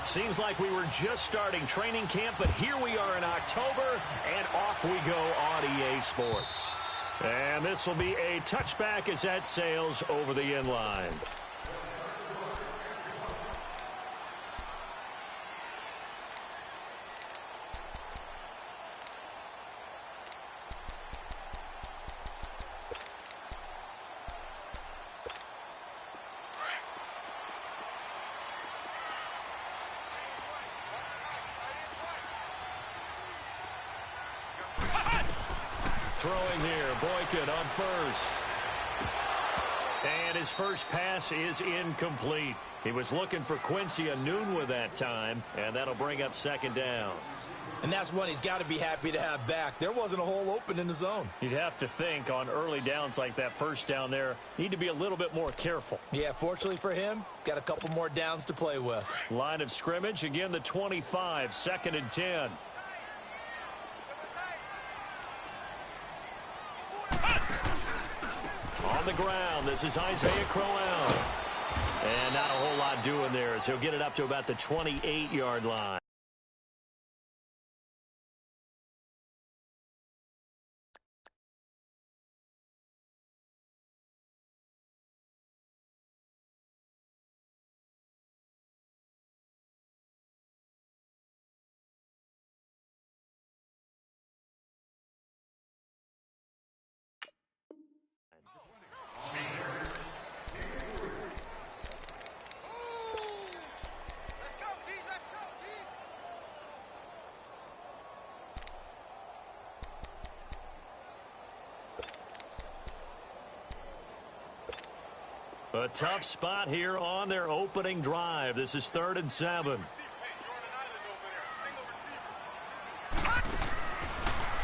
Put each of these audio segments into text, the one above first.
Seems like we were just starting training camp, but here we are in October, and off we go on EA Sports. And this will be a touchback as that sails over the end line. Throwing here, Boykin on first. And his first pass is incomplete. He was looking for Quincy Enunwa that time, and that'll bring up second down. And that's one he's got to be happy to have back. There wasn't a hole open in the zone. You'd have to think on early downs like that first down there, need to be a little bit more careful. Yeah, fortunately for him, got a couple more downs to play with. Line of scrimmage, again the 25, 2nd and 10. On the ground, this is Isaiah Crowell. And not a whole lot doing there as he'll get it up to about the 28-yard line. A tough spot here on their opening drive. This is 3rd and 7.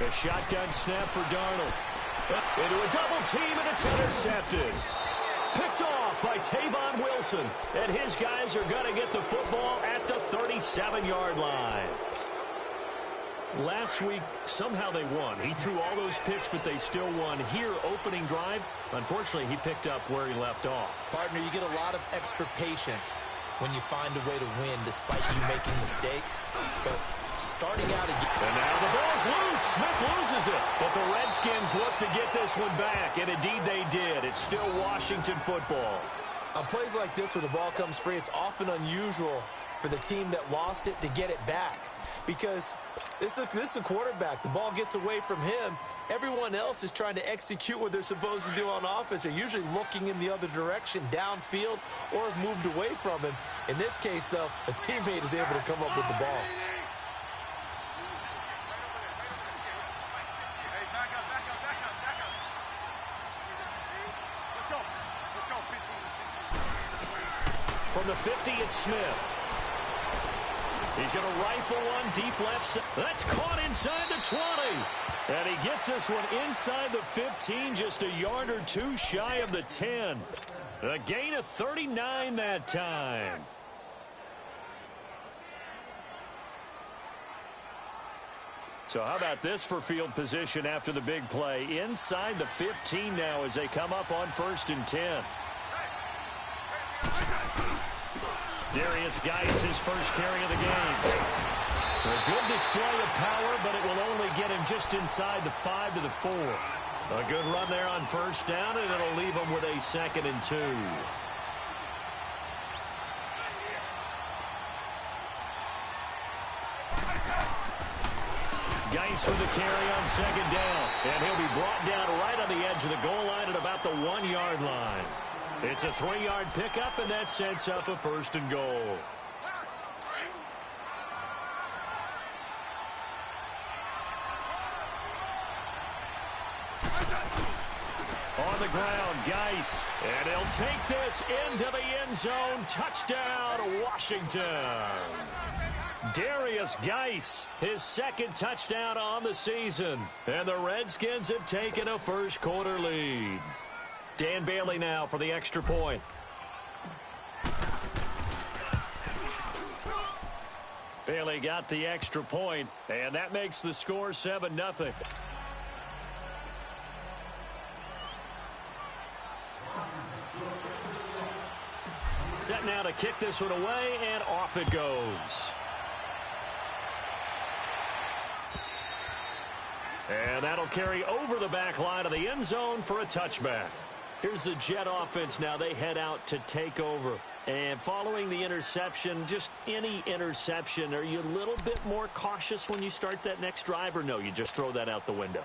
A shotgun snap for Darnold. Into a double team, and it's intercepted. Picked off by Tavon Wilson. And his guys are going to get the football at the 37-yard line. Last week, somehow they won. He threw all those picks, but they still won. Here, opening drive, unfortunately, he picked up where he left off. Partner, you get a lot of extra patience when you find a way to win despite you making mistakes. But starting out again. And now the ball's loose. Smith loses it. But the Redskins look to get this one back, and indeed they did. It's still Washington football. On plays like this where the ball comes free, it's often unusual for the team that lost it to get it back. Because this is a quarterback. The ball gets away from him. Everyone else is trying to execute what they're supposed to do on offense. They're usually looking in the other direction, downfield, or have moved away from him. In this case, though, a teammate is able to come up with the ball. From the 50, it's Smith. He's going to rifle one deep left. That's caught inside the 20. And he gets this one inside the 15, just a yard or two shy of the 10. A gain of 39 that time. So how about this for field position after the big play? Inside the 15 now as they come up on 1st and 10. Darius Geis, his first carry of the game. A good display of power, but it will only get him just inside the 5 to the 4. A good run there on 1st down, and it'll leave him with a 2nd and 2. Geis with the carry on 2nd down, and he'll be brought down right on the edge of the goal line at about the 1-yard line. It's a 3-yard pickup, and that sets up a 1st and goal. On the ground, Geis, and he'll take this into the end zone. Touchdown, Washington. Darius Geis, his 2nd touchdown on the season, and the Redskins have taken a first-quarter lead. Dan Bailey now for the extra point. Bailey got the extra point, and that makes the score 7-0. Set now to kick this one away, and off it goes. And that'll carry over the back line of the end zone for a touchback. Here's the Jet offense now. They head out to take over. And following the interception, just any interception, are you a little bit more cautious when you start that next drive, or no, you just throw that out the window?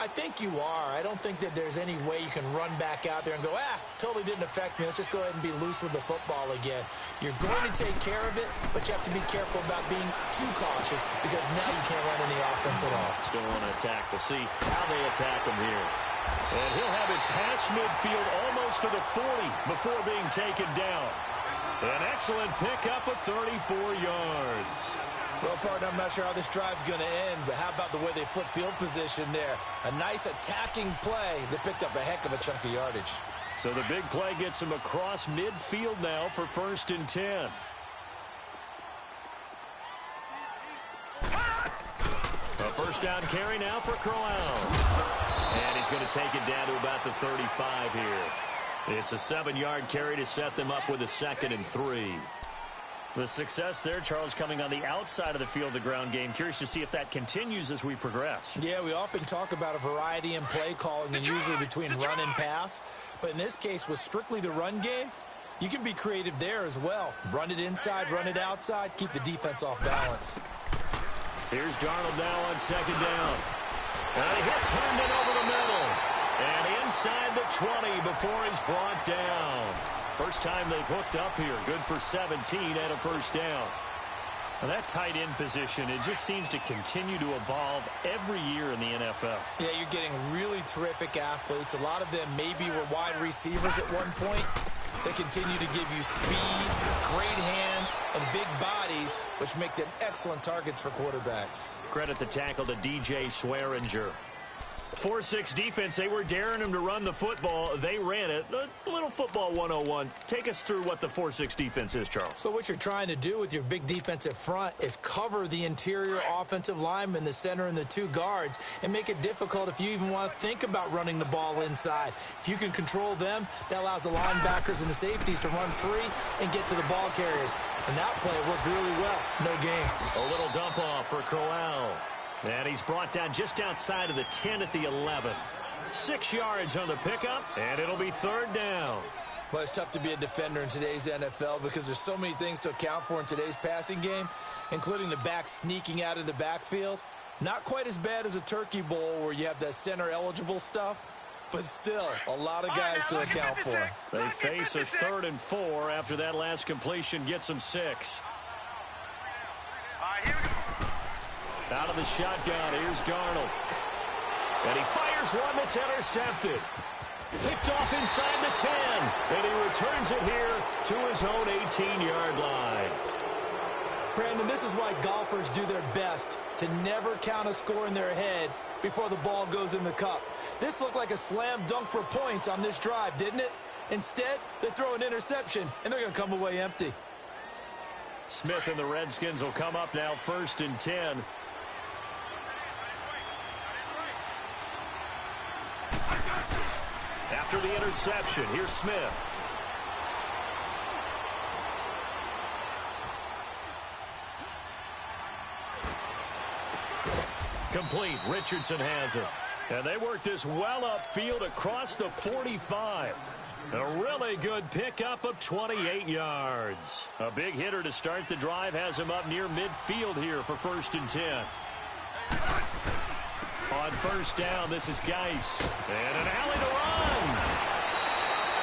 I think you are. I don't think that there's any way you can run back out there and go, totally didn't affect me. Let's just go ahead and be loose with the football again. You're going to take care of it, but you have to be careful about being too cautious because now you can't run any offense at all. Still want to attack. We'll see how they attack him here. And he'll have it past midfield almost to the 40 before being taken down. An excellent pickup of 34 yards. Well, partner, I'm not sure how this drive's going to end, but how about the way they flip field position there? A nice attacking play that picked up a heck of a chunk of yardage. So the big play gets him across midfield now for 1st and 10. A first down carry now for Crowell. And he's going to take it down to about the 35 here. It's a 7-yard carry to set them up with a 2nd and 3. The success there, Charles, coming on the outside of the field, the ground game. Curious to see if that continues as we progress. Yeah, we often talk about a variety in play calling and usually between run and pass. But in this case, with strictly the run game, you can be creative there as well. Run it inside, run it outside, keep the defense off balance. Here's Darnold now on 2nd down. And he hits Herndon over the middle. And inside the 20 before he's brought down. First time they've hooked up here. Good for 17 and a first down. Now that tight end position, it just seems to continue to evolve every year in the NFL. Yeah, you're getting really terrific athletes. A lot of them maybe were wide receivers at one point. They continue to give you speed, great hands, and big bodies, which make them excellent targets for quarterbacks. Credit the tackle to DJ Swearinger. 4-6 defense, they were daring him to run the football. They ran it. A little football 101. Take us through what the 4-6 defense is, Charles. So what you're trying to do with your big defensive front is cover the interior offensive lineman, the center, and the 2 guards, and make it difficult if you even want to think about running the ball inside. If you can control them, that allows the linebackers and the safeties to run free and get to the ball carriers. And that play worked really well. No gain. A little dump off for Crowell. And he's brought down just outside of the 10 at the 11. 6 yards on the pickup, and it'll be 3rd down. Well, it's tough to be a defender in today's NFL because there's so many things to account for in today's passing game, including the back sneaking out of the backfield. Not quite as bad as a turkey bowl where you have the center-eligible stuff, but still a lot of guys to account for. They face a 3rd and 4 after that last completion gets them 6. Out of the shotgun, here's Darnold. And he fires one that's intercepted. Picked off inside the 10. And he returns it here to his own 18-yard line. Brandon, this is why golfers do their best to never count a score in their head before the ball goes in the cup. This looked like a slam dunk for points on this drive, didn't it? Instead, they throw an interception, and they're going to come away empty. Smith and the Redskins will come up now 1st and 10. After the interception, here's Smith. Complete. Richardson has it. And they work this well upfield across the 45. A really good pickup of 28 yards. A big hitter to start the drive has him up near midfield here for 1st and 10. On 1st down, this is Geis. And an alley to run.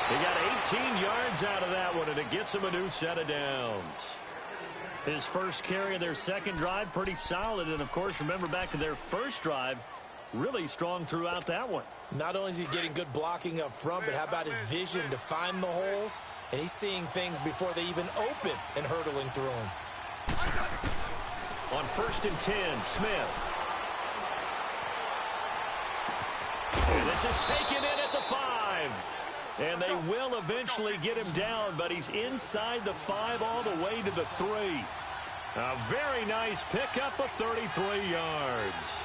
He got 18 yards out of that one, and it gets him a new set of downs. His first carry of their 2nd drive, pretty solid. And, of course, remember back to their 1st drive, really strong throughout that one. Not only is he getting good blocking up front, but how about his vision to find the holes? And he's seeing things before they even open and hurtling through them. On 1st and 10, Smith. And this is taken in at the 5. And they will eventually get him down, but he's inside the 5 all the way to the 3. A very nice pickup of 33 yards.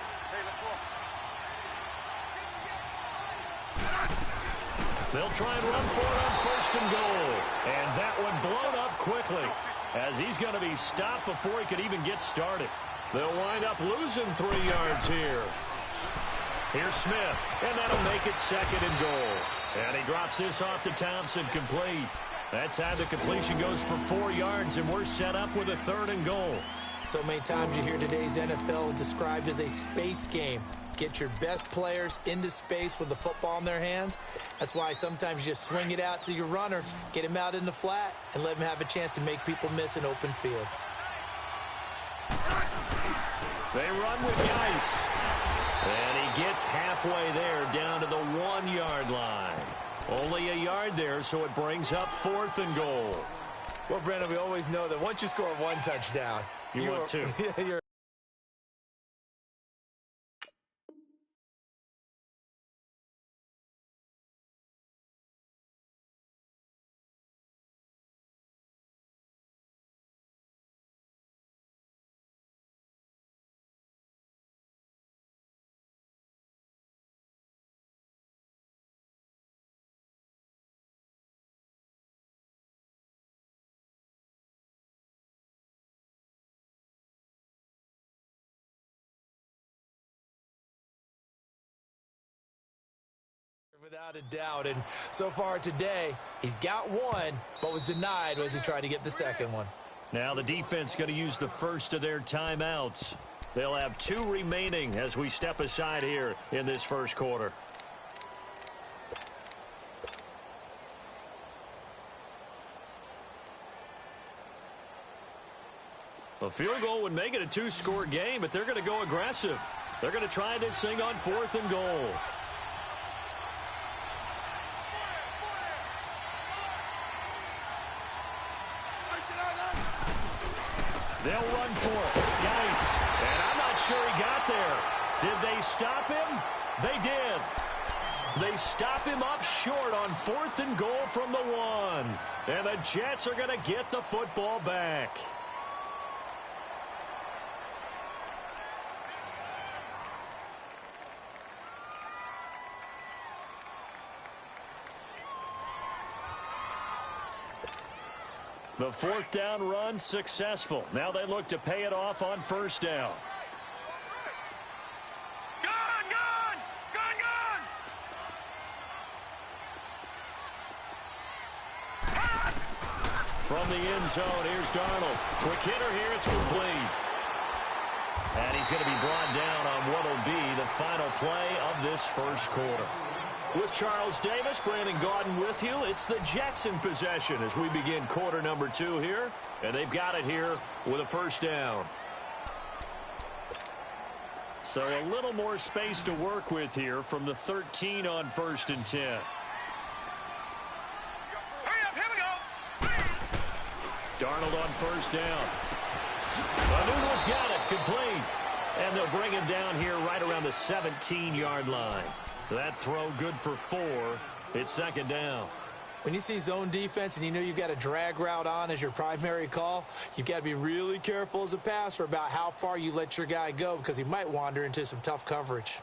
They'll try and run for it on first and goal. And that one blown up quickly as he's going to be stopped before he could even get started. They'll wind up losing 3 yards here. Here's Smith, and that'll make it second and goal. And he drops this off to Thompson, complete. That time the completion goes for 4 yards, and we're set up with a 3rd and goal. So many times you hear today's NFL described as a space game. Get your best players into space with the football in their hands. That's why sometimes you just swing it out to your runner, get him out in the flat, and let him have a chance to make people miss an open field. They run with Geis. And he gets halfway there down to the 1-yard line. Only a yard there, so it brings up 4th and goal. Well, Brandon, we always know that once you score 1 touchdown, you want 2. You're without a doubt, and so far today, he's got 1, but was denied as he tried to get the 2nd one. Now the defense going to use the first of their timeouts. They'll have 2 remaining as we step aside here in this first quarter. A field goal would make it a 2-score game, but they're going to go aggressive. They're going to try this thing on 4th and goal. They'll run for it. Geis. And I'm not sure he got there. Did they stop him? They did. They stop him up short on 4th and goal from the 1. And the Jets are going to get the football back. The 4th down run successful. Now they look to pay it off on 1st down. From the end zone, here's Darnold. Quick hitter here, it's complete. And he's going to be brought down on what will be the final play of this first quarter. With Charles Davis, Brandon Gaudin with you. It's the Jets in possession as we begin quarter number 2 here. And they've got it here with a 1st down. So a little more space to work with here from the 13 on 1st and 10. Hurry up, here we go. Darnold on 1st down. Anuno's got it, complete. And they'll bring him down here right around the 17-yard line. That throw good for 4. It's 2nd down. When you see zone defense and you know you've got a drag route on as your primary call, you've got to be really careful as a passer about how far you let your guy go because he might wander into some tough coverage.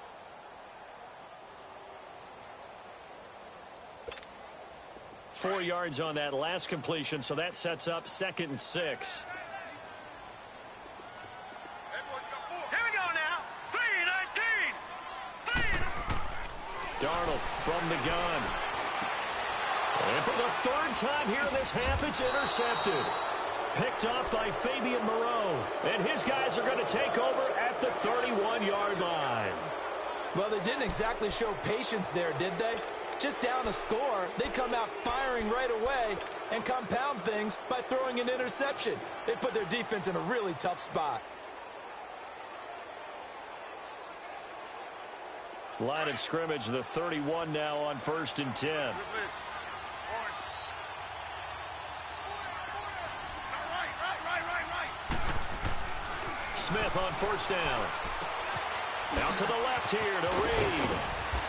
Four yards on that last completion, so that sets up 2nd and 6. Darnold from the gun. And for the 3rd time here in this half, it's intercepted. Picked up by Fabian Moreau. And his guys are going to take over at the 31-yard line. Well, they didn't exactly show patience there, did they? Just down a score, they come out firing right away and compound things by throwing an interception. They put their defense in a really tough spot. Line of scrimmage, the 31 now on 1st and 10. Smith on 1st down. Out to the left here to Reed.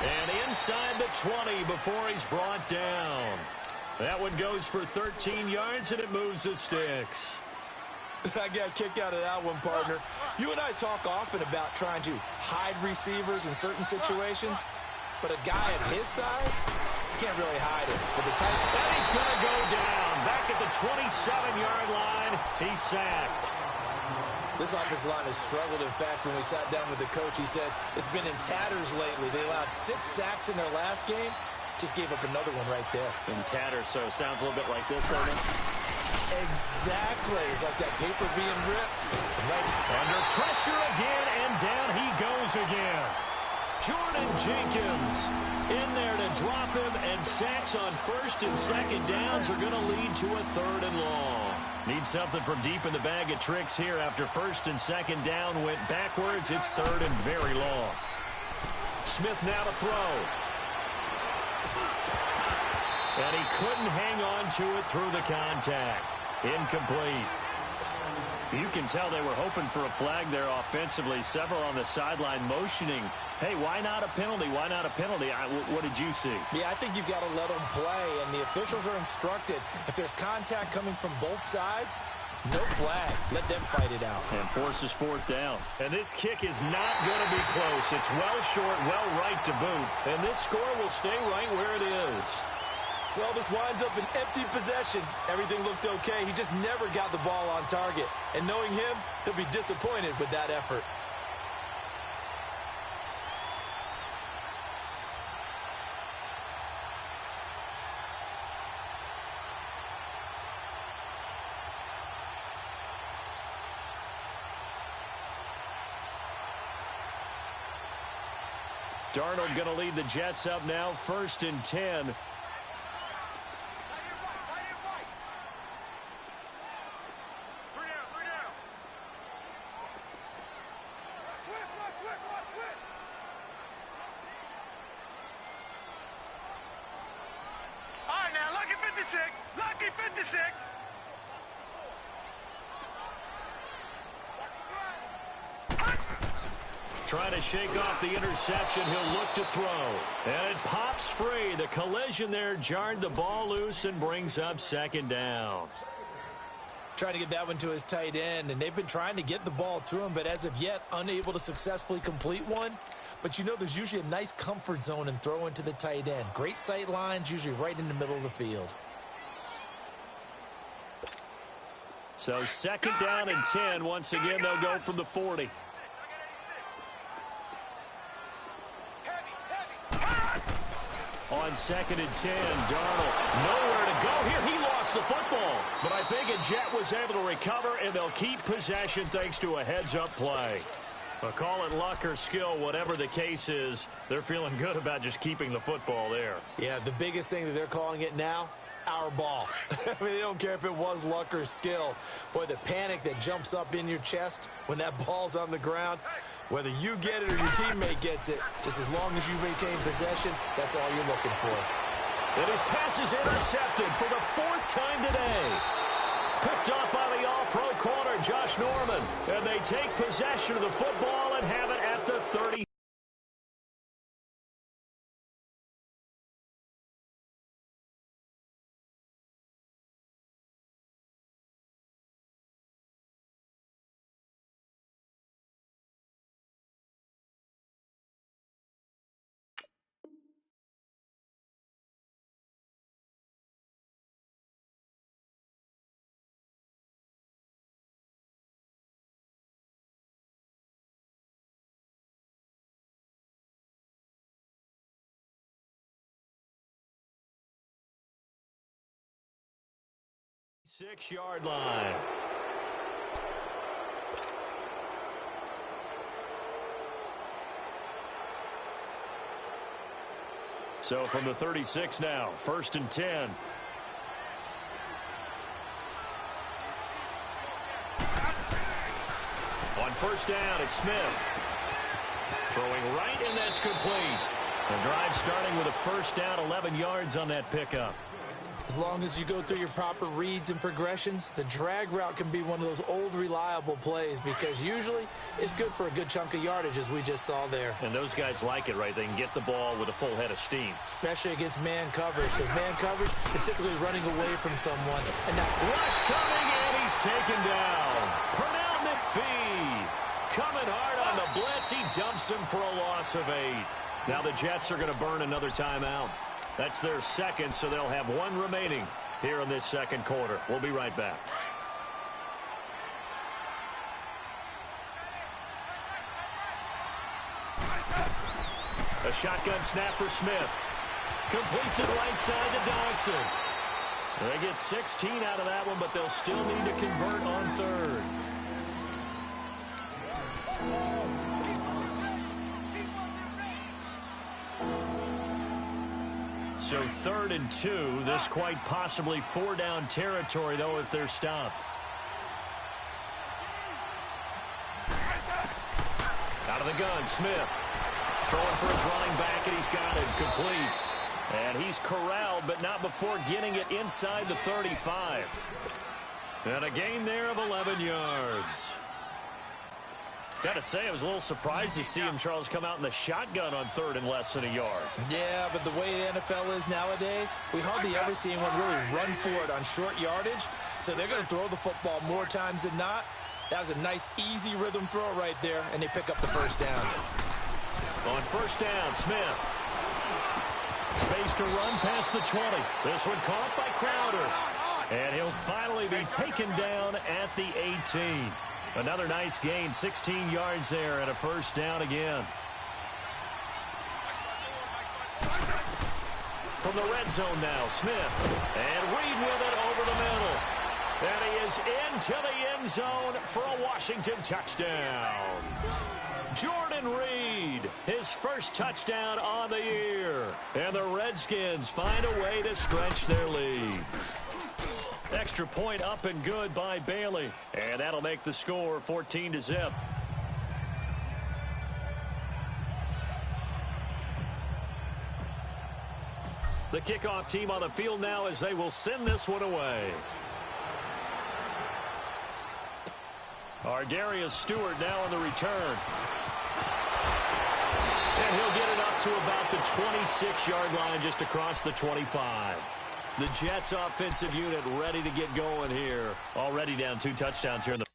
And inside the 20 before he's brought down. That one goes for 13 yards, and it moves the sticks. I got a kick out of that one, partner. You and I talk often about trying to hide receivers in certain situations. but a guy at his size can't really hide it. But the tight end, and he's going to go down. Back at the 27-yard line, he's sacked. this offensive line has struggled. In fact, when we sat down with the coach, he said it's been in tatters lately. They allowed 6 sacks in their last game. Just gave up another one right there. In tatters, so it sounds a little bit like this, don't it? Exactly. It's like that paper being ripped. Under pressure again, and down he goes again. Jordan Jenkins in there to drop him, and sacks on first and second downs are going to lead to a 3rd and long. Need something from deep in the bag of tricks here after first and second down went backwards. It's 3rd and very long. Smith now to throw. And he couldn't hang on to it through the contact. Incomplete. You can tell they were hoping for a flag there offensively. Several on the sideline motioning, hey, why not a penalty? Why not a penalty? What did you see? Yeah, I think you've got to let them play, and the officials are instructed. If there's contact coming from both sides, no flag. Let them fight it out. And forces 4th down. And this kick is not going to be close. It's well short, well right to boot. And this score will stay right where it is. Well, this winds up an empty possession. Everything looked okay. He just never got the ball on target. And knowing him, he'll be disappointed with that effort. Darnold going to lead the Jets up now, 1st and 10. Lucky 56. Trying to shake off the interception. He'll look to throw. And it pops free. The collision there jarred the ball loose and brings up 2nd down. Trying to get that one to his tight end, and they've been trying to get the ball to him, but as of yet, unable to successfully complete one. But you know there's usually a nice comfort zone in throwing to the tight end. Great sight lines, usually right in the middle of the field. So 2nd down and 10. Once again, they'll go from the 40. On 2nd and 10, Darnold nowhere to go here. He lost the football, but I think a Jet was able to recover, and they'll keep possession thanks to a heads-up play. But call it luck or skill, whatever the case is, they're feeling good about just keeping the football there. Yeah, the biggest thing that they're calling it now, our ball. I mean, they don't care if it was luck or skill. Boy, the panic that jumps up in your chest when that ball's on the ground, whether you get it or your teammate gets it, just as long as you retain possession, that's all you're looking for. And his pass is intercepted for the 4th time today. Picked up by the all-pro corner, Josh Norman. And they take possession of the football and have it at the 30. Six-yard line. So from the 36 now, 1st and 10. On 1st down, it's Smith. Throwing right, and that's complete. The drive starting with a 1st down, 11 yards on that pickup. As long as you go through your proper reads and progressions, the drag route can be one of those old reliable plays because usually it's good for a good chunk of yardage as we just saw there. And those guys like it, right? They can get the ball with a full head of steam. Especially against man coverage, because man coverage, particularly running away from someone. And now rush coming, and he's taken down. Pernell McPhee coming hard on the blitz. He dumps him for a loss of 8. Now the Jets are going to burn another timeout. That's their second, so they'll have one remaining here in this second quarter. We'll be right back. A shotgun snap for Smith. Completes it right side to Dodson. They get 16 out of that one, but they'll still need to convert on third. So 3rd and 2. This quite possibly 4-down territory, though, if they're stopped. Out of the gun, Smith. Throwing for his running back, and he's got it complete. And he's corralled, but not before getting it inside the 35. And a gain there of 11 yards. Got to say, I was a little surprised to see him, Charles, come out in the shotgun on 3rd and less than a yard. Yeah, but the way the NFL is nowadays, we hardly ever see anyone really run for it on short yardage. So they're going to throw the football more times than not. That was a nice, easy rhythm throw right there, and they pick up the first down. On first down, Smith. Space to run past the 20. This one caught by Crowder. And he'll finally be taken down at the 18. Another nice gain, 16 yards there, and a first down again. From the red zone now, Smith. And Reed with it over the middle. And he is into the end zone for a Washington touchdown. Jordan Reed, his first touchdown on the year. And the Redskins find a way to stretch their lead. Extra point up and good by Bailey. And that'll make the score 14-0. The kickoff team on the field now as they will send this one away. Darius Stewart now on the return. And he'll get it up to about the 26-yard line, just across the 25. The Jets offensive unit ready to get going here. Already down 2 touchdowns here in the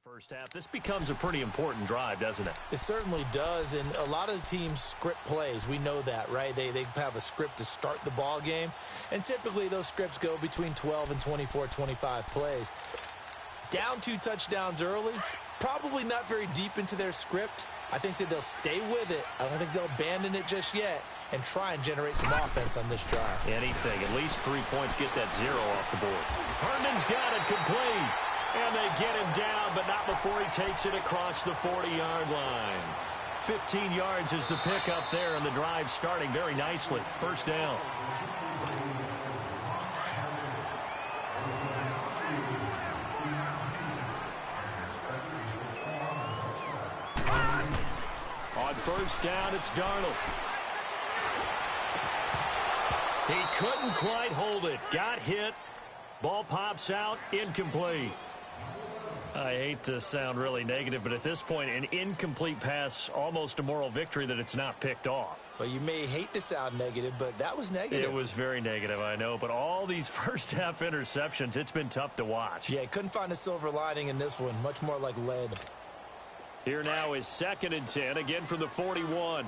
first half. This becomes a pretty important drive, doesn't it? It certainly does, and a lot of the teams script plays. We know that, right? They have a script to start the ball game, and typically those scripts go between 12 and 24, 25 plays. Down 2 touchdowns early, probably not very deep into their script. I think that they'll stay with it. I don't think they'll abandon it just yet and try and generate some offense on this drive. Anything. At least 3 points. Get that 0 off the board. Herndon's got it complete. And they get him down, but not before he takes it across the 40-yard line. 15 yards is the pickup there, and the drive starting very nicely. First down. On first down, it's Darnold. He couldn't quite hold it. Got hit. Ball pops out. Incomplete. I hate to sound really negative, but at this point, an incomplete pass, almost a moral victory that it's not picked off. Well, you may hate to sound negative, but that was negative. It was very negative, I know. But all these first-half interceptions, it's been tough to watch. Yeah, couldn't find a silver lining in this one. Much more like lead. Here now is 2nd and 10, again from the 41.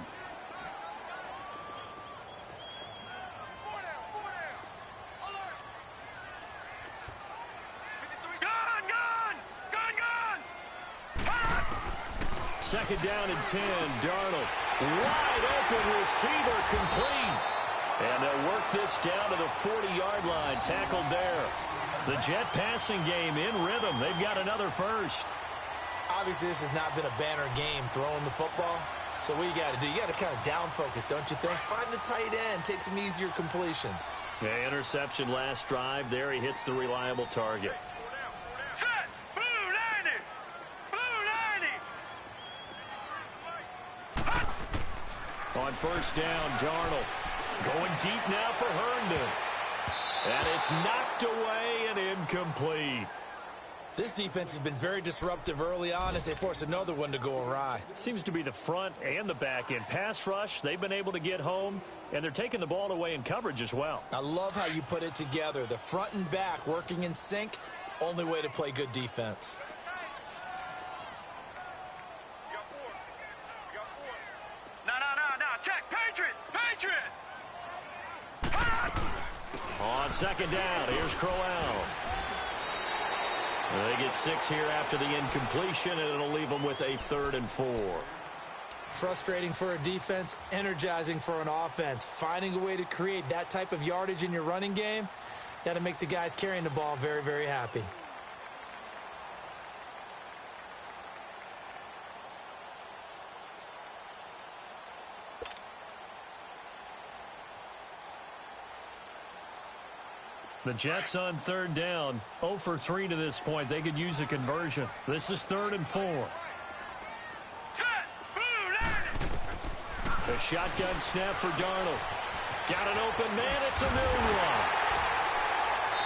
Second down and 10. Darnold. Wide open receiver complete. And they'll work this down to the 40-yard line, tackled there. The Jet passing game in rhythm. They've got another first. Obviously, this has not been a banner game throwing the football. So what you got to do, you got to kind of down focus, don't you think? Find the tight end, take some easier completions. Yeah, interception last drive. There he hits the reliable target. Set! Blue 90! Blue 90! On first down, Darnold. Going deep now for Herndon. And it's knocked away and incomplete. This defense has been very disruptive early on as they force another one to go awry. It seems to be the front and the back end. Pass rush, they've been able to get home, and they're taking the ball away in coverage as well. I love how you put it together. The front and back working in sync, only way to play good defense. No, check! Patriot! On second down, here's Crowell. They get 6 here after the incompletion, and it'll leave them with a 3rd and 4. Frustrating for a defense, energizing for an offense. Finding a way to create that type of yardage in your running game, that'll make the guys carrying the ball very, very happy. The Jets on 3rd down, 0 for 3 to this point. They could use a conversion. This is 3rd and 4. Set! Blue 90! The shotgun snap for Darnold. Got an open man. It's a new one.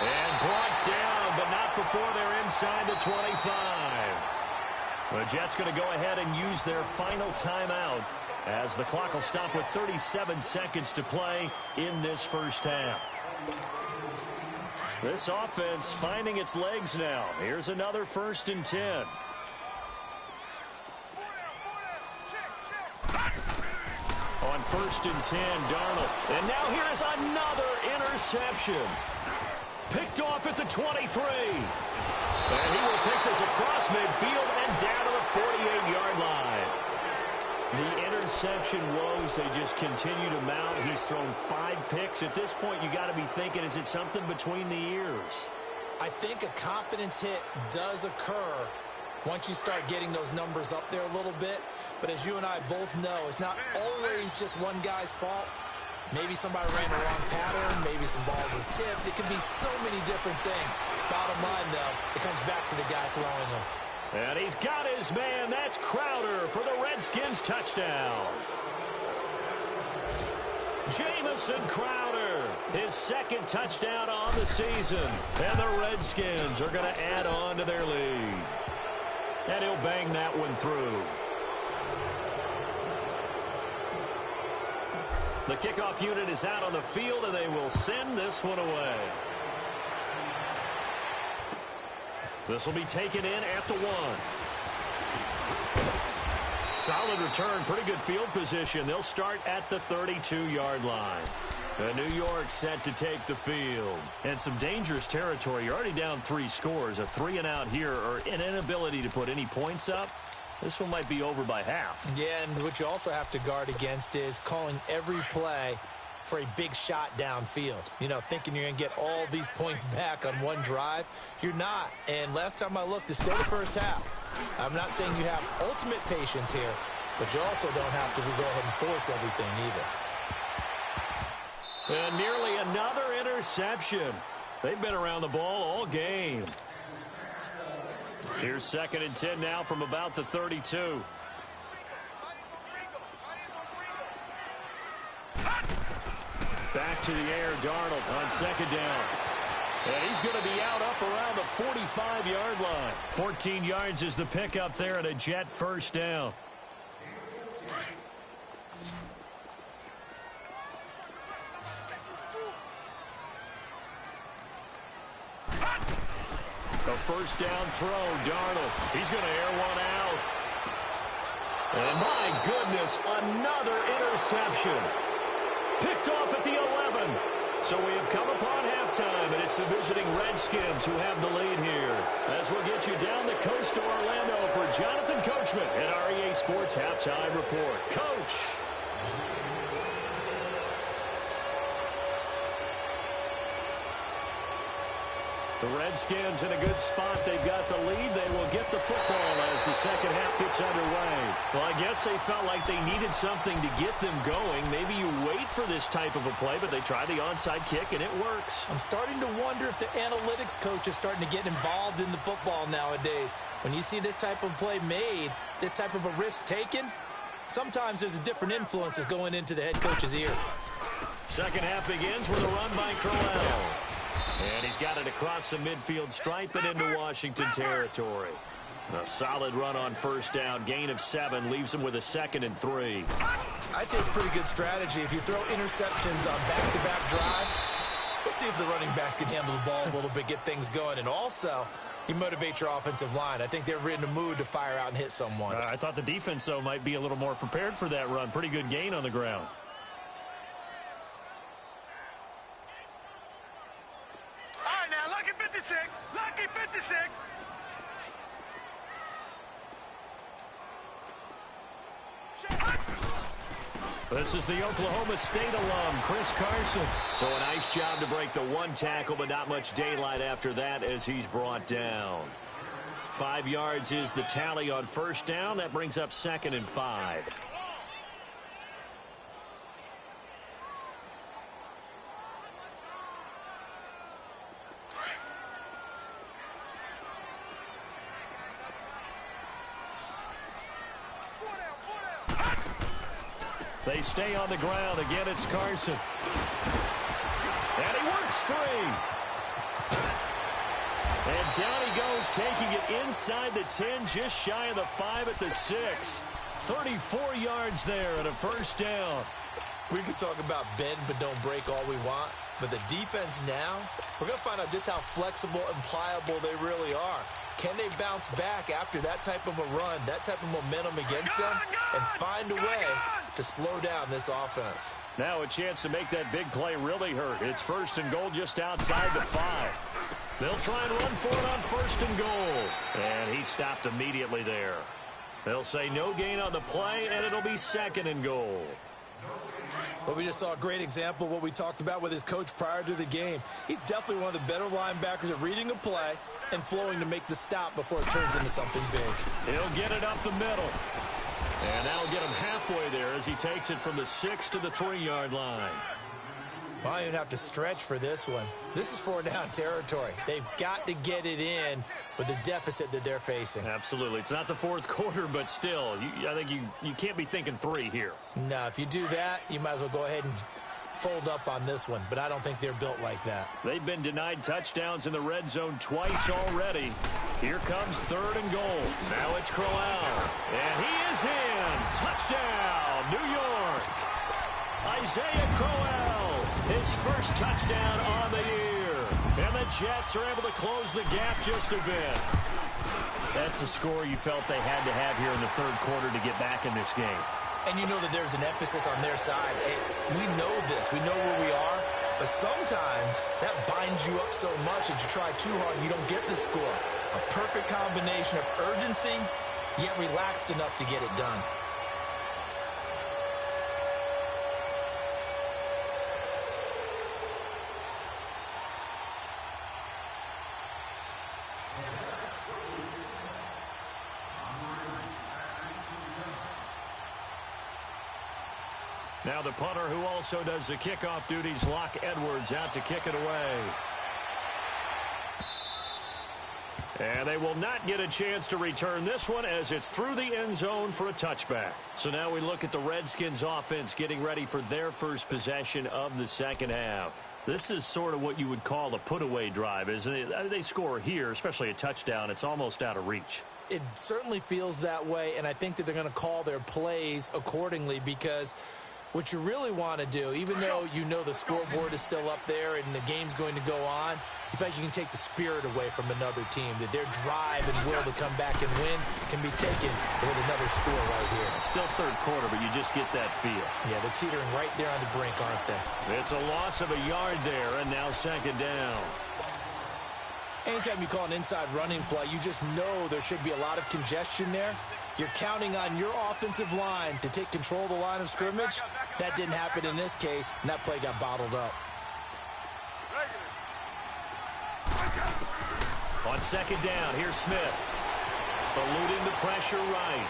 And brought down, but not before they're inside the 25. The Jets going to go ahead and use their final timeout as the clock will stop with 37 seconds to play in this first half. This offense finding its legs now. Here's another 1st and 10. On 1st and 10, Darnold. And now here is another interception. Picked off at the 23. And he will take this across midfield and down to the 48-yard line. The interception woes, they just continue to mount. He's thrown 5 picks. At this point, you got to be thinking, is it something between the ears? I think a confidence hit does occur once you start getting those numbers up there a little bit. But as you and I both know, it's not always just one guy's fault. Maybe somebody ran the wrong pattern. Maybe some balls were tipped. It can be so many different things. Bottom line, though, it comes back to the guy throwing them. And he's got his man. That's Crowder for the Redskins touchdown. Jamison Crowder, his 2nd touchdown on the season. And the Redskins are going to add on to their lead. And he'll bang that one through. The kickoff unit is out on the field, and they will send this one away. This will be taken in at the 1. Solid return, pretty good field position. They'll start at the 32-yard line. New York set to take the field. And some dangerous territory. You're already down 3 scores. A 3-and-out here, or an inability to put any points up. This one might be over by half. Yeah, and what you also have to guard against is calling every play for a big shot downfield. You know, thinking you're going to get all these points back on one drive. You're not. And last time I looked, it's still the first half. I'm not saying you have ultimate patience here, but you also don't have to go ahead and force everything either. And nearly another interception. They've been around the ball all game. Here's 2nd and 10 now from about the 32. Back to the air, Darnold on 2nd down. And he's going to be out up around the 45-yard line. 14 yards is the pickup there and a Jet 1st down. A 1st down throw, Darnold. He's going to air one out. And my goodness, another interception. Picked off at the 11. So we have come upon halftime, and it's the visiting Redskins who have the lead here. As we'll get you down the coast to Orlando for Jonathan Coachman at REA Sports Halftime Report. Coach. The Redskins in a good spot. They've got the lead. They will get the football as the second half gets underway. Well, I guess they felt like they needed something to get them going. Maybe you wait for this type of a play, but they try the onside kick, and it works. I'm starting to wonder if the analytics coach is starting to get involved in the football nowadays. When you see this type of play made, this type of a risk taken, sometimes there's a different influences going into the head coach's ear. Second half begins with a run by Crowell. And he's got it across the midfield stripe and into Washington territory. A solid run on first down. Gain of 7 leaves him with a 2nd and 3. I'd say it's pretty good strategy. If you throw interceptions on back-to-back drives, let's see if the running backs can handle the ball a little bit, get things going. And also, you motivate your offensive line. I think they're in the mood to fire out and hit someone. I thought the defense, though, might be a little more prepared for that run. Pretty good gain on the ground. Lucky 56. Lucky 56. This is the Oklahoma State alum, Chris Carson. So a nice job to break the 1 tackle, but not much daylight after that as he's brought down. 5 yards is the tally on first down. That brings up 2nd and 5. They stay on the ground. Again, it's Carson. And he works free. And down he goes, taking it inside the 10, just shy of the 5 at the 6. 34 yards there and a first down. We could talk about bend but don't break all we want, but the defense now, we're going to find out just how flexible and pliable they really are. Can they bounce back after that type of a run, that type of momentum against them, and find a way to slow down this offense? Now a chance to make that big play really hurt. It's 1st and goal just outside the 5. They'll try and run for it on 1st and goal. And he stopped immediately there. They'll say no gain on the play, and it'll be 2nd and goal. Well, we just saw a great example of what we talked about with his coach prior to the game. He's definitely one of the better linebackers at reading a play and flowing to make the stop before it turns into something big. He'll get it up the middle. And that'll get him halfway there as he takes it from the 6 to the 3-yard line. Well, I don't even have to stretch for this one. This is 4-down territory. They've got to get it in with the deficit that they're facing. Absolutely. It's not the 4th quarter, but still, I think you can't be thinking 3 here. No, if you do that, you might as well go ahead and fold up on this one, but I don't think they're built like that. They've been denied touchdowns in the red zone twice already. Here comes 3rd and goal. Now it's Crowell. And he is in. Touchdown, New York. Isaiah Crowell, his first touchdown on the year. And the Jets are able to close the gap just a bit. That's a score you felt they had to have here in the 3rd quarter to get back in this game. And you know that there's an emphasis on their side. Hey, we know this. We know where we are. But sometimes that binds you up so much that you try too hard and you don't get the score. A perfect combination of urgency, yet relaxed enough to get it done. Now the punter who also does the kickoff duties, Locke Edwards, out to kick it away. And they will not get a chance to return this one as it's through the end zone for a touchback. So now we look at the Redskins offense getting ready for their first possession of the second half. This is sort of what you would call a put-away drive, isn't it? They score here, especially a touchdown. It's almost out of reach. It certainly feels that way, and I think that they're going to call their plays accordingly because what you really want to do, even though you know the scoreboard is still up there and the game's going to go on, you feel like you can take the spirit away from another team, that their drive and will to come back and win can be taken with another score right here. Still 3rd quarter, but you just get that feel. Yeah, they're teetering right there on the brink, aren't they? It's a loss of a yard there, and now 2nd down. Anytime you call an inside running play, you just know there should be a lot of congestion there. You're counting on your offensive line to take control of the line of scrimmage. That didn't happen in this case, and that play got bottled up. On second down, here's Smith. Eluding the pressure right.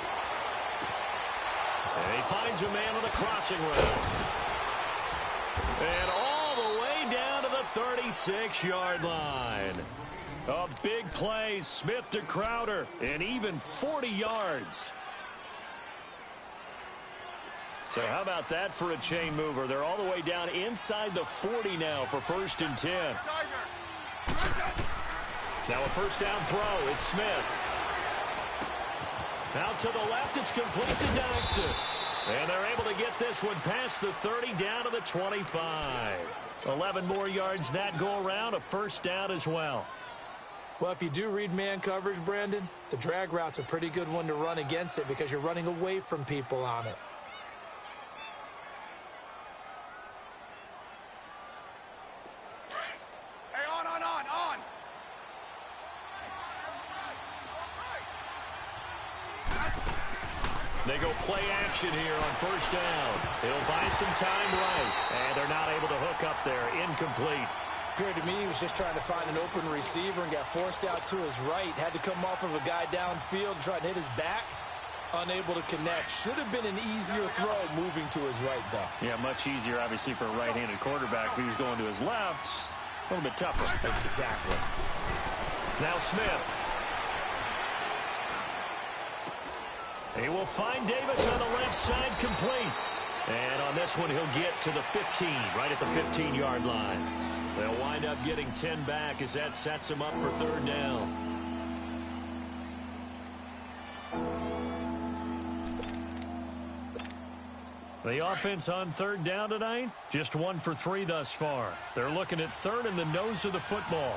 And he finds a man on the crossing route. And all the way down to the 36-yard line. A big play, Smith to Crowder, and even 40 yards. So how about that for a chain mover? They're all the way down inside the 40 now for 1st and 10. Now a first down throw. It's Smith. Out to the left. It's complete to Dodson. And they're able to get this one past the 30 down to the 25. 11 more yards that go around. A first down as well. Well, if you do read man coverage, Brandon, the drag route's a pretty good one to run against it because you're running away from people on it. On. They go play action here on first down. He'll buy some time right. And they're not able to hook up there. Incomplete. Appeared to me he was just trying to find an open receiver and got forced out to his right. Had to come off of a guy downfield, trying to hit his back. Unable to connect. Should have been an easier throw moving to his right, though. Yeah, much easier, obviously, for a right-handed quarterback. If he was going to his left, a little bit tougher. Exactly. Now Smith. He will find Davis on the left side, complete. And on this one, he'll get to the 15, right at the 15-yard line. They'll wind up getting 10 back as that sets him up for third down. The offense on third down tonight, just 1 for 3 thus far. They're looking at third in the nose of the football.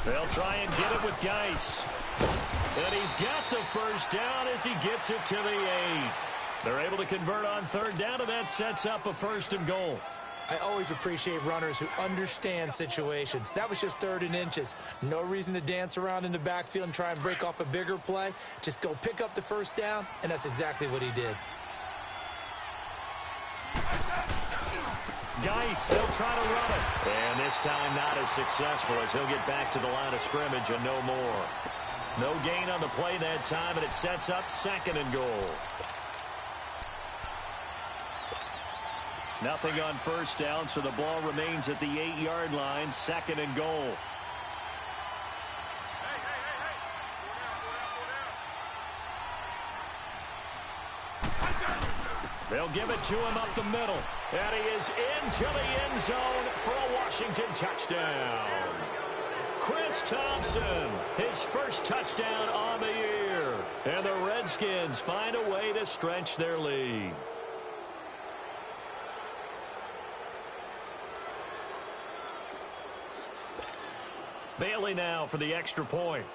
They'll try and get it with Geis. And he's got the first down as he gets it to the 8. They're able to convert on third down, and that sets up a 1st and goal. I always appreciate runners who understand situations. That was just 3rd and inches. No reason to dance around in the backfield and try and break off a bigger play. Just go pick up the first down, and that's exactly what he did. Geis, they'll try to run it. And this time not as successful as he'll get back to the line of scrimmage and no more. No gain on the play that time, and it sets up 2nd and goal. Nothing on first down, so the ball remains at the 8-yard line, 2nd and goal. They'll give it to him up the middle. And he is into the end zone for a Washington touchdown. Chris Thompson, his first touchdown on the year. And the Redskins find a way to stretch their lead. Bailey now for the extra point.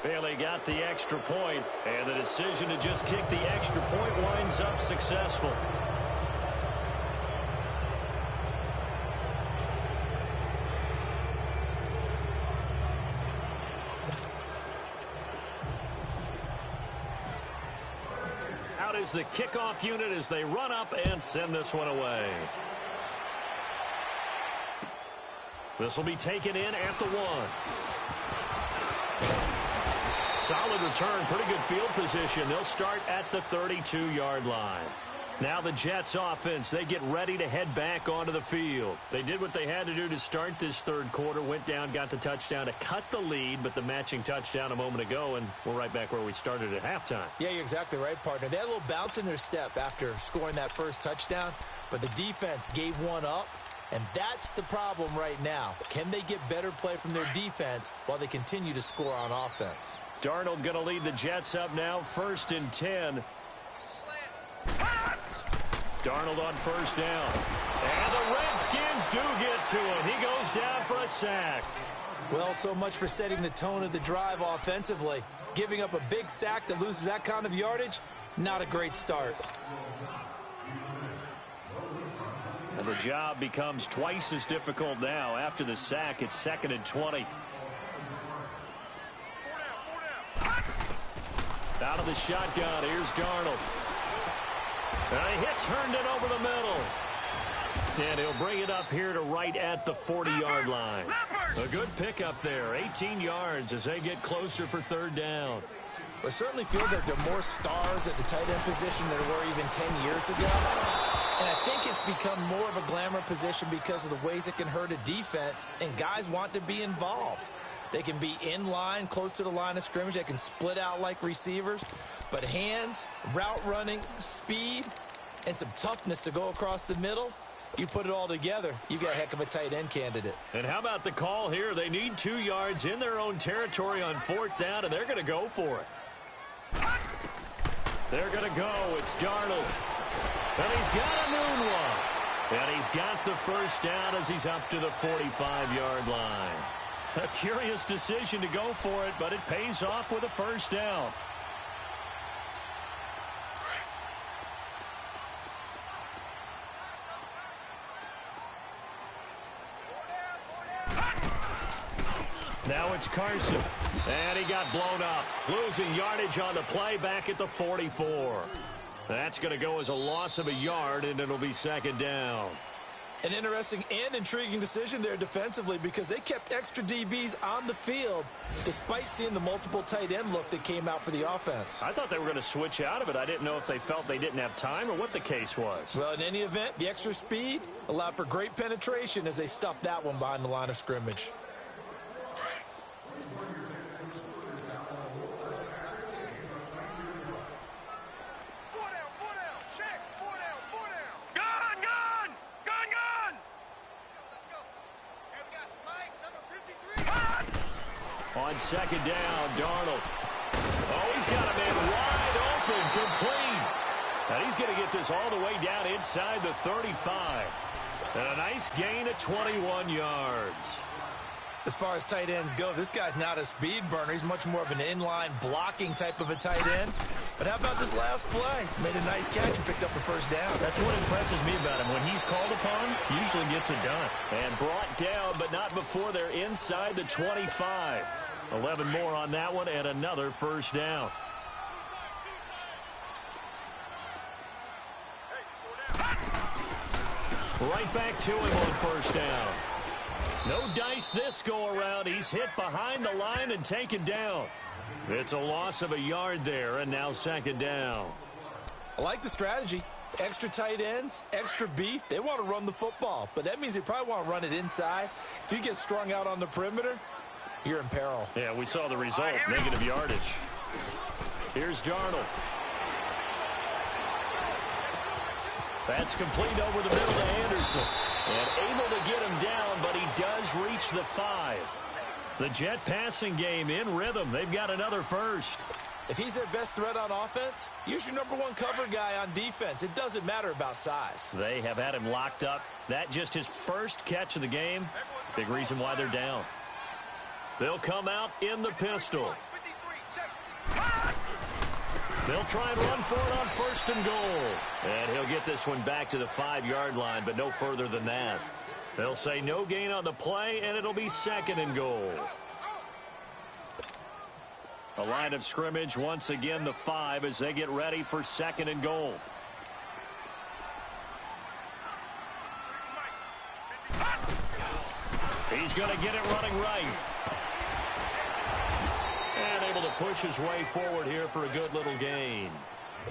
Bailey got the extra point, and the decision to just kick the extra point winds up successful. Out is the kickoff unit as they run up and send this one away. This will be taken in at the 1. Solid return, pretty good field position. They'll start at the 32-yard line. Now the Jets offense, they get ready to head back onto the field. They did what they had to do to start this third quarter, went down, got the touchdown to cut the lead, but the matching touchdown a moment ago, and we're right back where we started at halftime. Yeah, you're exactly right, partner. They had a little bounce in their step after scoring that first touchdown, but the defense gave one up, and that's the problem right now. Can they get better play from their defense while they continue to score on offense? Darnold going to lead the Jets up now, 1st and 10. Darnold on first down. And the Redskins do get to him. He goes down for a sack. Well, so much for setting the tone of the drive offensively. Giving up a big sack that loses that kind of yardage, not a great start. And the job becomes twice as difficult now. After the sack, it's 2nd and 20. Out of the shotgun, here's Darnold. And he hits Herndon over the middle. And he'll bring it up here to right at the 40-yard line. A good pickup there, 18 yards as they get closer for third down. It certainly feels like there are more stars at the tight end position than there were even 10 years ago. And I think it's become more of a glamour position because of the ways it can hurt a defense, and guys want to be involved. They can be in line, close to the line of scrimmage. They can split out like receivers. But hands, route running, speed, and some toughness to go across the middle, you put it all together, you've got a heck of a tight end candidate. And how about the call here? They need 2 yards in their own territory on 4th down, and they're going to go for it. They're going to go. It's Darnold. And he's got a moonwalk. And he's got the first down as he's up to the 45-yard line. A curious decision to go for it, but it pays off with a first down. Now it's Carson. And he got blown up. Losing yardage on the play back at the 44. That's going to go as a loss of a yard, and it'll be second down. An interesting and intriguing decision there defensively because they kept extra DBs on the field despite seeing the multiple tight end look that came out for the offense. I thought they were going to switch out of it. I didn't know if they felt they didn't have time or what the case was. Well, in any event, the extra speed allowed for great penetration as they stuffed that one behind the line of scrimmage. On second down, Darnold. Oh, he's got a man wide open, complete. And he's going to get this all the way down inside the 35. And a nice gain of 21 yards. As far as tight ends go, this guy's not a speed burner. He's much more of an inline blocking type of a tight end. But how about this last play? Made a nice catch and picked up the first down. That's what impresses me about him. When he's called upon, usually gets it done. And brought down, but not before they're inside the 25. 11 more on that one and another first down. Right back to him on first down. No dice this go around. He's hit behind the line and taken down. It's a loss of a yard there, and now second down. I like the strategy. Extra tight ends, extra beef. They want to run the football, but that means they probably want to run it inside. If you get strung out on the perimeter, you're in peril. Yeah, we saw the result, negative yardage. Here's Darnold. That's complete over the middle to Anderson. And able to get him down, but he does reach the 5. The Jet passing game in rhythm. They've got another first. If he's their best threat on offense, use your #1 cover guy on defense. It doesn't matter about size. They have had him locked up. That just his first catch of the game. Big reason why they're down. They'll come out in the pistol. They'll try and run for it on first and goal. And he'll get this one back to the 5-yard line, but no further than that. They'll say no gain on the play, and it'll be second and goal. A line of scrimmage, once again the 5 as they get ready for second and goal. He's going to get it running right. And able to push his way forward here for a good little gain.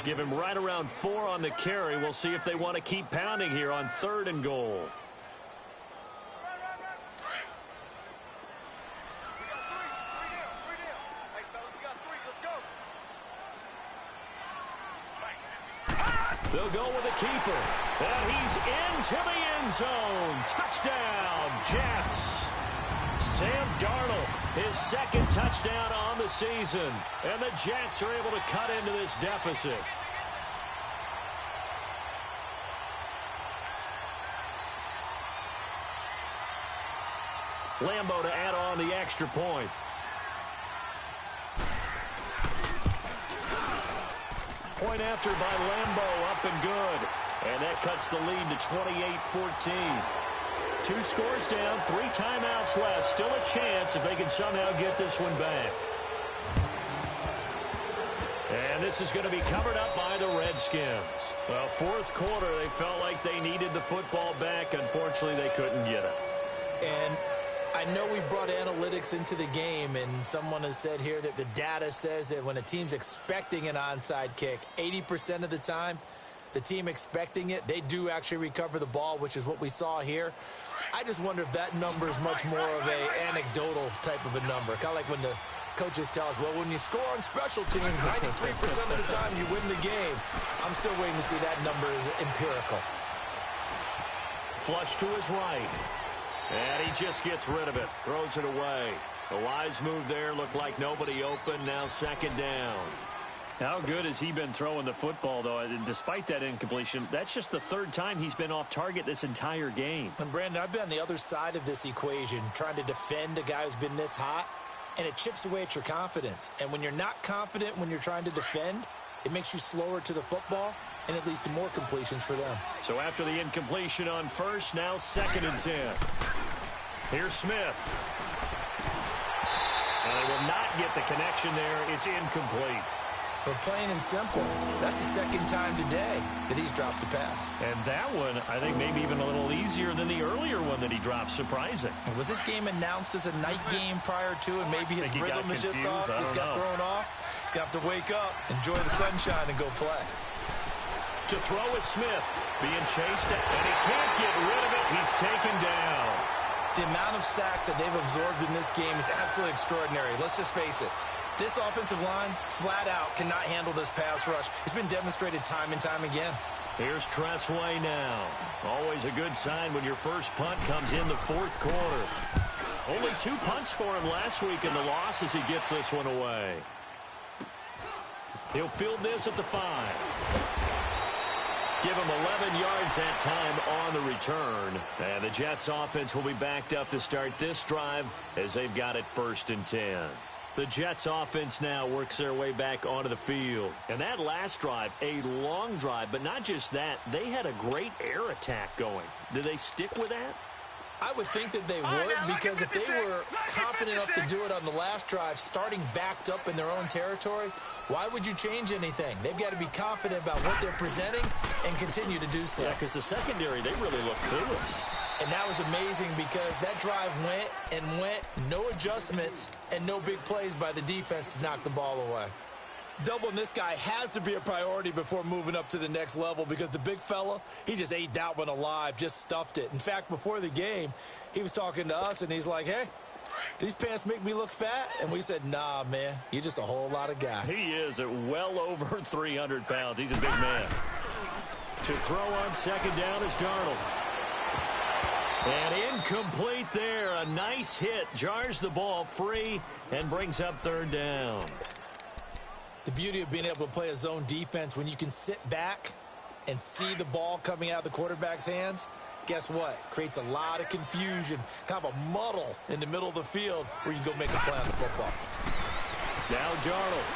Give him right around 4 on the carry. We'll see if they want to keep pounding here on third and goal. They'll go with a keeper. And he's into the end zone. Touchdown, Jets. Sam Darnold, his second touchdown on the season. And the Jets are able to cut into this deficit. Lambo to add on the extra point. Point after by Lambo, up and good. And that cuts the lead to 28-14. 2 scores down, 3 timeouts left. Still a chance if they can somehow get this one back. this is going to be covered up by the Redskins. Well, fourth quarter, they felt like they needed the football back. Unfortunately, they couldn't get it. And I know we brought analytics into the game, and someone has said here that the data says that when a team's expecting an onside kick, 80% of the time, the team expecting it, they do actually recover the ball, which is what we saw here. I just wonder if that number is much more of a anecdotal type of a number. Kind of like when the coaches tell us, well, when you score on special teams, 93% of the time you win the game. I'm still waiting to see that number is empirical. Flush to his right. And he just gets rid of it. Throws it away. A wise move there. Looked like nobody open. Now second down. How good has he been throwing the football, though? Despite that incompletion, that's just the third time he's been off target this entire game. And, Brandon, I've been on the other side of this equation, trying to defend a guy who's been this hot, and it chips away at your confidence. And when you're not confident when you're trying to defend, it makes you slower to the football, and it leads to more completions for them. So after the incompletion on first, now second and 10. Here's Smith. And they will not get the connection there. It's incomplete. But plain and simple, that's the second time today that he's dropped a pass. And that one, I think, maybe even a little easier than the earlier one that he dropped. Surprising. Was this game announced as a night game prior to, and maybe his rhythm is just off? He's got thrown off. He's got to wake up, enjoy the sunshine, and go play. To throw is Smith, being chased, and he can't get rid of it. He's taken down. The amount of sacks that they've absorbed in this game is absolutely extraordinary. Let's just face it. This offensive line, flat out, cannot handle this pass rush. It's been demonstrated time and time again. Here's Tressway now. Always a good sign when your first punt comes in the fourth quarter. Only 2 punts for him last week in the loss as he gets this one away. He'll field this at the 5. Give him 11 yards that time on the return. And the Jets offense will be backed up to start this drive as they've got it 1st and 10. The Jets offense now works their way back onto the field. And that last drive, a long drive, but not just that, they had a great air attack going. Do they stick with that? I would think that they would, because if they were confident enough to do it on the last drive, starting backed up in their own territory, why would you change anything? They've got to be confident about what they're presenting and continue to do so. Yeah, because the secondary, they really look clueless. And that was amazing because that drive went and went, no adjustments and no big plays by the defense to knock the ball away. Doubling this guy has to be a priority before moving up to the next level, because the big fella, he just ate that one alive, just stuffed it. In fact, before the game, he was talking to us, and he's like, hey, these pants make me look fat? And we said, nah, man, you're just a whole lot of guy. He is at well over 300 pounds. He's a big man. To throw on second down is Darnold. And incomplete there. A nice hit. Jars the ball free and brings up third down. The beauty of being able to play a zone defense, when you can sit back and see the ball coming out of the quarterback's hands, guess what? Creates a lot of confusion, kind of a muddle in the middle of the field where you can go make a play on the football. Now Darnold.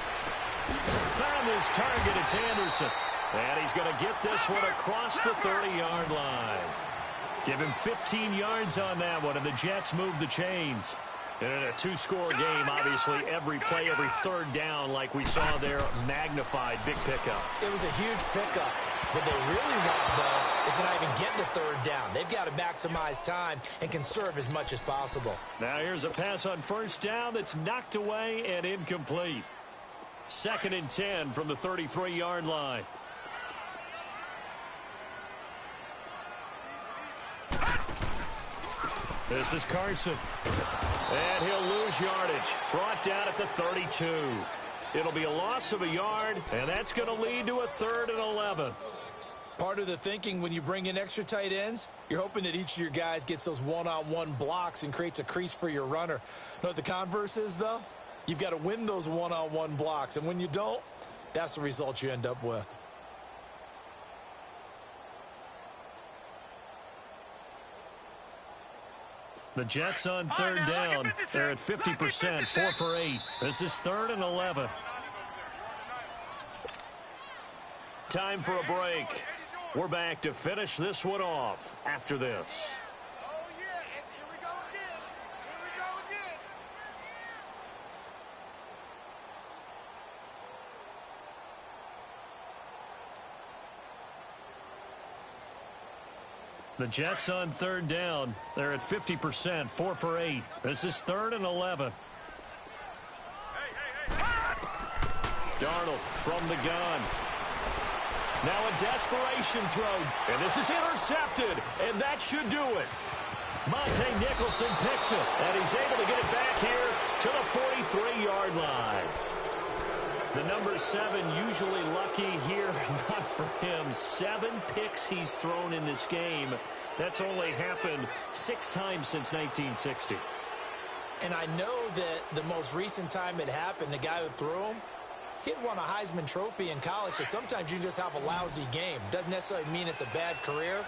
Found his target. It's Anderson. And he's going to get this one across the 30-yard line. Give him 15 yards on that one, and the Jets move the chains. And in a 2-score game, obviously, every play, every third down, like we saw there, magnified, big pickup. It was a huge pickup. What they really want, though, is to not even get to third down. They've got to maximize time and conserve as much as possible. Now here's a pass on first down that's knocked away and incomplete. 2nd and 10 from the 33-yard line. This is Carson. And he'll lose yardage. Brought down at the 32. It'll be a loss of a yard, and that's going to lead to a 3rd and 11. Part of the thinking when you bring in extra tight ends, you're hoping that each of your guys gets those one-on-one blocks and creates a crease for your runner. You know what the converse is, though? You've got to win those one-on-one blocks, and when you don't, that's the result you end up with. The Jets on third down. They're at 50%, 4 for 8. This is 3rd and 11. Time for a break. We're back to finish this one off after this. Oh, yeah, and here we go again. Here we go again. The Jets on third down. They're at 50%, 4 for 8. This is 3rd and 11. Darnold from the gun. Now a desperation throw, and this is intercepted, and that should do it. Monte Nicholson picks it, and he's able to get it back here to the 43-yard line. The number 7 usually lucky here, not for him. 7 picks he's thrown in this game. That's only happened 6 times since 1960. And I know that the most recent time it happened, the guy who threw him, he'd won a Heisman Trophy in college, so sometimes you just have a lousy game. Doesn't necessarily mean it's a bad career,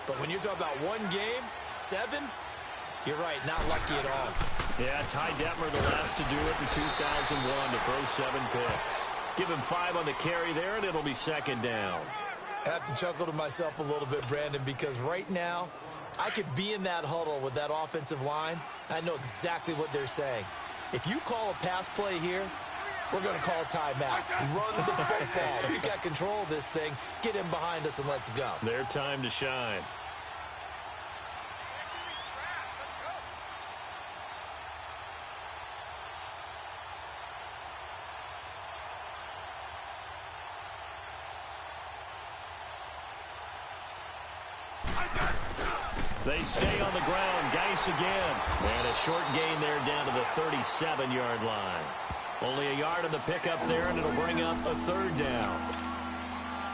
but when you're talking about one game, 7, you're right, not lucky at all. Yeah, Ty Detmer the last to do it in 2001 to throw 7 picks. Give him 5 on the carry there, and it'll be 2nd down. I have to chuckle to myself a little bit, Brandon, because right now I could be in that huddle with that offensive line. I know exactly what they're saying. If you call a pass play here, we're going to call timeout. Run the football. We got control of this thing. Get him behind us and let's go. Their time to shine. They stay on the ground. Geis again. And a short gain there down to the 37-yard line. Only a yard on the pickup there, and it'll bring up a 3rd down.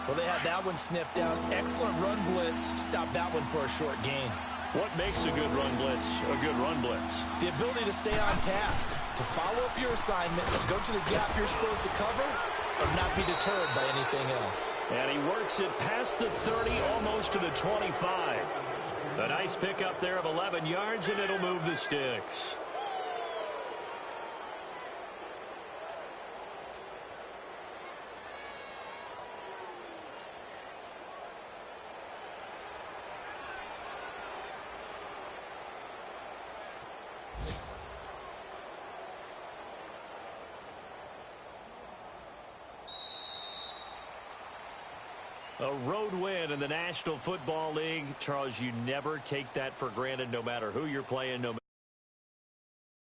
Well, they had that one sniffed out. Excellent run blitz. Stop that one for a short gain. What makes a good run blitz a good run blitz? The ability to stay on task, to follow up your assignment, go to the gap you're supposed to cover, and not be deterred by anything else. And he works it past the 30, almost to the 25. A nice pickup there of 11 yards, and it'll move the sticks. A road win in the National Football League. Charles, you never take that for granted, no matter who you're playing, no matter